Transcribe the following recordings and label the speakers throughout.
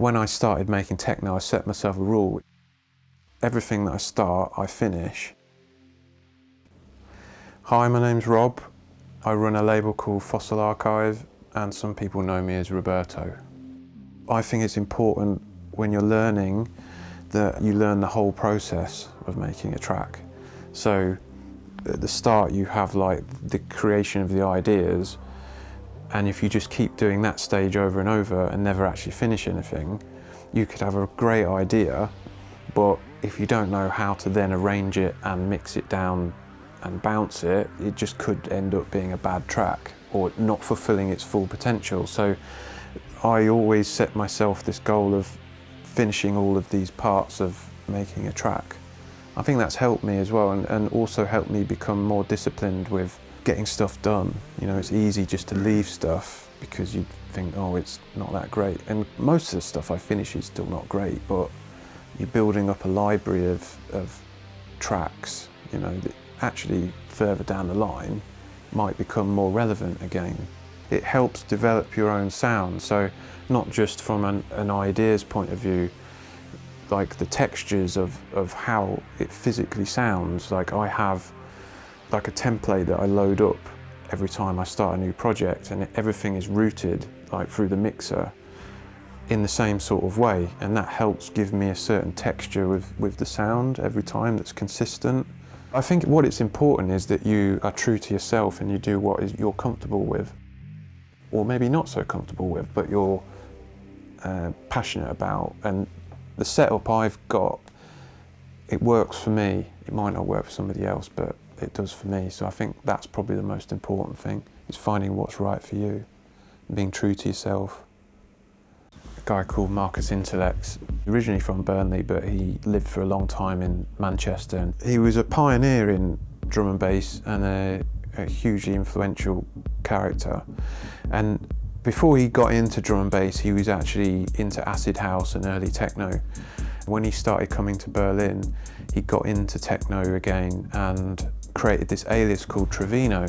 Speaker 1: When I started making techno, I set myself a rule. Everything that I start, I finish. Hi, my name's Rob. I run a label called Fossil Archive, and some people know me as Roberto. I think it's important when you're learning that you learn the whole process of making a track. So at the start you have like the creation of the ideas, and if you just keep doing that stage over and over and never actually finish anything, you could have a great idea, but if you don't know how to then arrange it and mix it down and bounce it, it just could end up being a bad track or not fulfilling its full potential. So I always set myself this goal of finishing all of these parts of making a track. I think that's helped me as well, and also helped me become more disciplined with getting stuff done. You know, it's easy just to leave stuff because you think, oh, it's not that great. And most of the stuff I finish is still not great, but you're building up a library of tracks, you know, that actually further down the line might become more relevant again. It helps develop your own sound, so not just from an ideas point of view, like the textures of how it physically sounds. Like I have like a template that I load up every time I start a new project, and everything is routed like through the mixer in the same sort of way, and that helps give me a certain texture with the sound every time that's consistent. I think what it's important is that you are true to yourself and you do what you're comfortable with, or maybe not so comfortable with, but you're passionate about. And the setup I've got, it works for me. It might not work for somebody else, but it does for me. So I think that's probably the most important thing, is finding what's right for you, being true to yourself. A guy called Marcus Intalex, originally from Burnley, but he lived for a long time in Manchester. And he was a pioneer in drum and bass and a hugely influential character. And before he got into drum and bass, he was actually into acid house and early techno. When he started coming to Berlin, he got into techno again and created this alias called Trevino.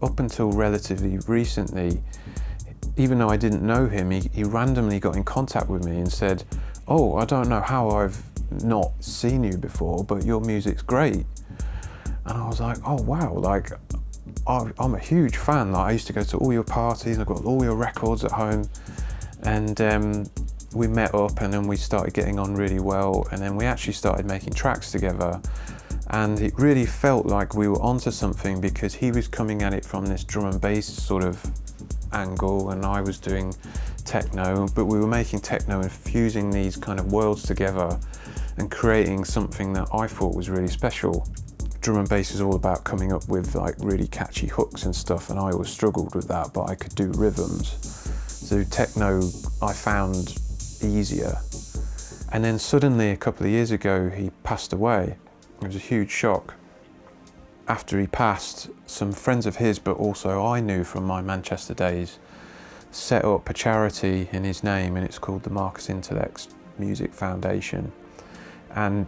Speaker 1: Up until relatively recently, even though I didn't know him, he randomly got in contact with me and said, "Oh, I don't know how I've not seen you before, but your music's great." And I was like, oh wow, like I'm a huge fan. Like I used to go to all your parties, I've got all your records at home. And we met up and then we started getting on really well, and then we actually started making tracks together. And it really felt like we were onto something, because he was coming at it from this drum and bass sort of angle and I was doing techno, but we were making techno and fusing these kind of worlds together and creating something that I thought was really special. Drum and bass is all about coming up with like really catchy hooks and stuff, and I always struggled with that, but I could do rhythms. So techno I found easier. And then suddenly a couple of years ago he passed away. It was a huge shock. After he passed, some friends of his, but also I knew from my Manchester days, set up a charity in his name, and it's called the Marcus Intalex Foundation. And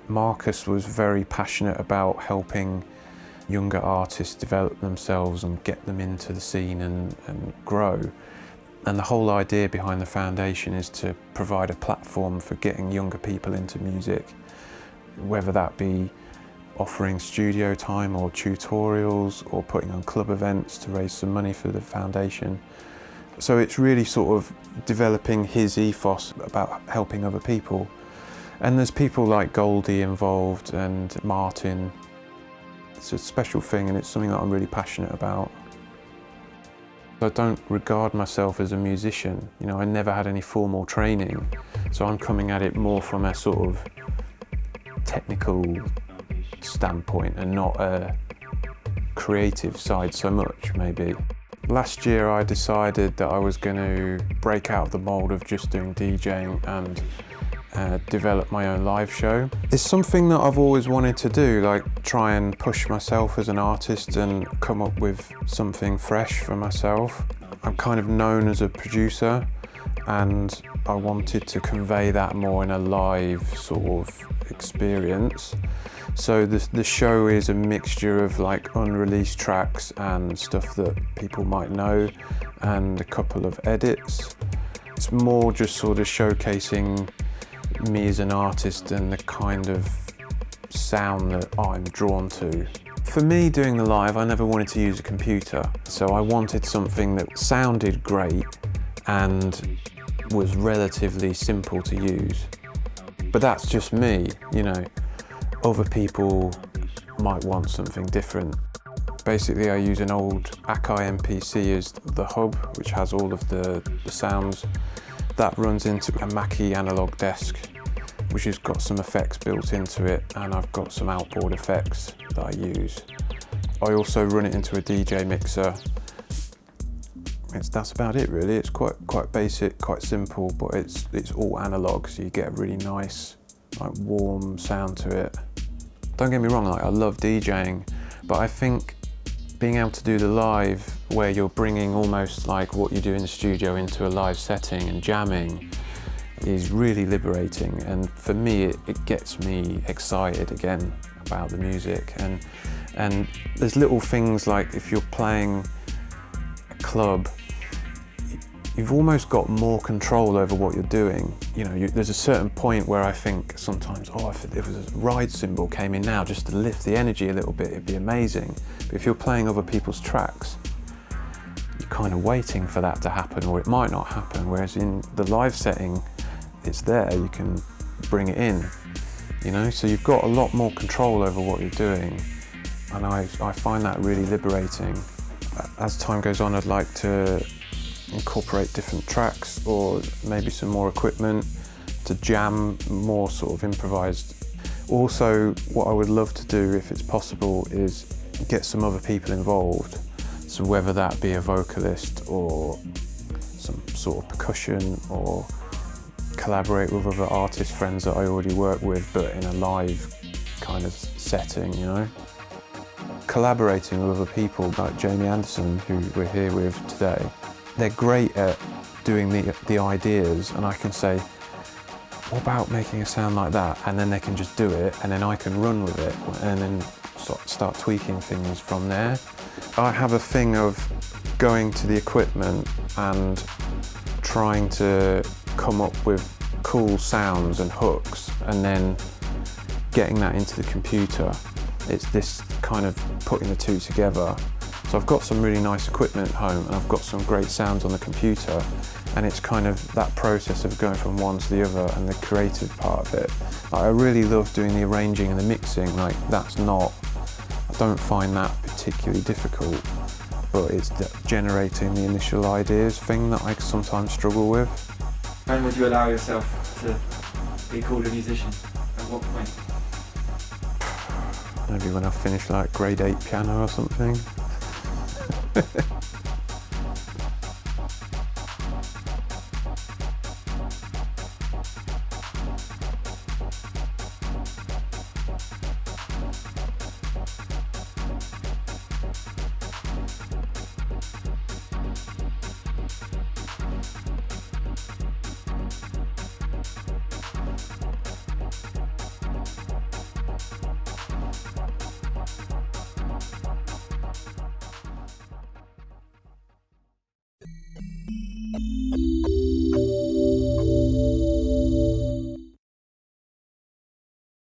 Speaker 1: Marcus was very passionate about helping younger artists develop themselves and get them into the scene and grow. And the whole idea behind the foundation is to provide a platform for getting younger people into music, whether that be offering studio time or tutorials or putting on club events to raise some money for the foundation. So it's really sort of developing his ethos about helping other people. And there's people like Goldie involved and Martin. It's a special thing and it's something that I'm really passionate about. I don't regard myself as a musician. You know, I never had any formal training. So I'm coming at it more from a sort of technical standpoint and not a creative side so much, maybe. Last year I decided that I was going to break out of the mould of just doing DJing and develop my own live show. It's something that I've always wanted to do, like try and push myself as an artist and come up with something fresh for myself. I'm kind of known as a producer and I wanted to convey that more in a live sort of experience. So the show is a mixture of like unreleased tracks and stuff that people might know and a couple of edits. It's more just sort of showcasing me as an artist and the kind of sound that I'm drawn to. For me, doing the live, I never wanted to use a computer, so I wanted something that sounded great and was relatively simple to use. But that's just me, you know. Other people might want something different. Basically, I use an old Akai MPC as the hub, which has all of the sounds. That runs into a Mackie analog desk, which has got some effects built into it, and I've got some outboard effects that I use. I also run it into a DJ mixer. That's about it really. It's quite basic, quite simple, but it's all analog, so you get a really nice, like, warm sound to it. Don't get me wrong, like, I love DJing, but I think being able to do the live, where you're bringing almost like what you do in the studio into a live setting and jamming, is really liberating. And for me, it gets me excited again about the music. And there's little things like, if you're playing a club, you've almost got more control over what you're doing. You know, there's a certain point where I think sometimes, oh, if it was a ride cymbal came in now just to lift the energy a little bit, it'd be amazing. But if you're playing other people's tracks, you're kind of waiting for that to happen, or it might not happen. Whereas in the live setting, it's there, you can bring it in, you know? So you've got a lot more control over what you're doing. And I find that really liberating. As time goes on, I'd like to incorporate different tracks, or maybe some more equipment to jam more sort of improvised. Also, what I would love to do, if it's possible, is get some other people involved. So whether that be a vocalist or some sort of percussion, or collaborate with other artist friends that I already work with, but in a live kind of setting, you know? Collaborating with other people like Jamie Anderson, who we're here with today, they're great at doing the ideas, and I can say, what about making a sound like that? And then they can just do it, and then I can run with it, and then start tweaking things from there. I have a thing of going to the equipment and trying to come up with cool sounds and hooks, and then getting that into the computer. It's this kind of putting the two together. So I've got some really nice equipment at home, and I've got some great sounds on the computer, and it's kind of that process of going from one to the other and the creative part of it. Like, I really love doing the arranging and the mixing. Like, I don't find that particularly difficult, but it's generating the initial ideas thing that I sometimes struggle with.
Speaker 2: When would you allow yourself to be called a musician? At what point?
Speaker 1: Maybe when I finish like grade 8 piano or something.